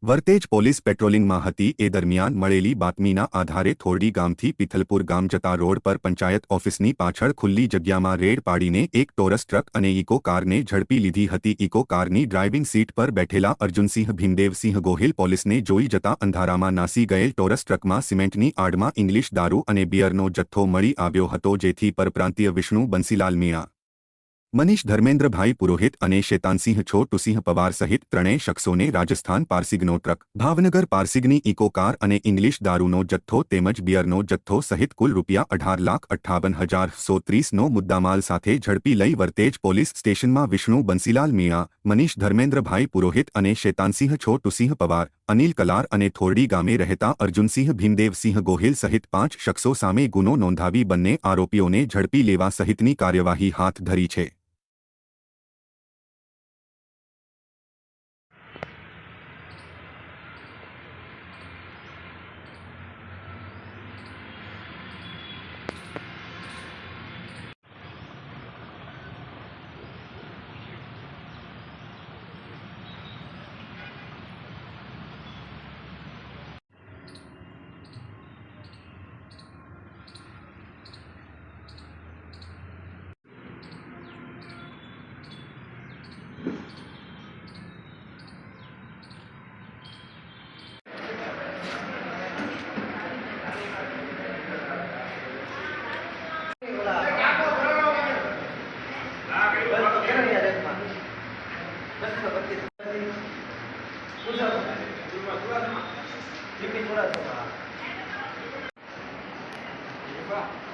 Vartej police પેટ્રોલિંગમાં હતી એ દરમિયાન મળેલી બાતમીના આધારે થોરડી ગામથી પિથલપુર ગામ જતા રોડ પર પંચાયત ઓફિસની પાછળ ખુલ્લી જગ્યામાં રેડ પાડીને એક ટોરસ ટ્રક અને ઇકો કારને ઝડપી લીધી હતી. ઇકો કારની ડ્રાઇવિંગ સીટ પર બેઠેલા અર્જુનસિંહ ભીમદેવસિંહ ગોહિલ પોલીસને જોઈ જતા અંધારામાં નાસી ગયેલ ટોરસ ટ્રકમાં સિમેન્ટની આડમાં ઇંગ્લિશ દારૂ અને બિયરનો જથ્થો મળી આવ્યો હતો, જેથી પરપ્રાંતીય વિષ્ણુ બંસીલાલ મીણા, મનીષ ધર્મેન્દ્રભાઈ પુરોહિત અને શેતાનસિંહ છોટુસિંહ પવાર સહિત ત્રણેય શખ્સોને રાજસ્થાન પારસીગનો ટ્રક, ભાવનગર પારસીગની ઇકો કાર અને ઇંગ્લિશ દારૂનો જથ્થો તેમજ બિયરનો જથ્થો સહિત કુલ ₹18,58,130નો મુદ્દામાલ સાથે ઝડપી લઈ વર્તેજ પોલીસ સ્ટેશનમાં વિષ્ણુ બંસીલાલ મીણા, મનીષ ધર્મેન્દ્રભાઈ પુરોહિત અને શેતાનસિંહ છોટુસિંહ પવાર, અનિલ કલાર અને થોરડી ગામે રહેતા અર્જુનસિંહ ભીમદેવસિંહ ગોહિલ સહિત 5 શખ્સો સામે ગુનો નોંધાવી બંને આરોપીઓને ઝડપી લેવા સહિતની કાર્યવાહી હાથ ધરી છે. પૂછો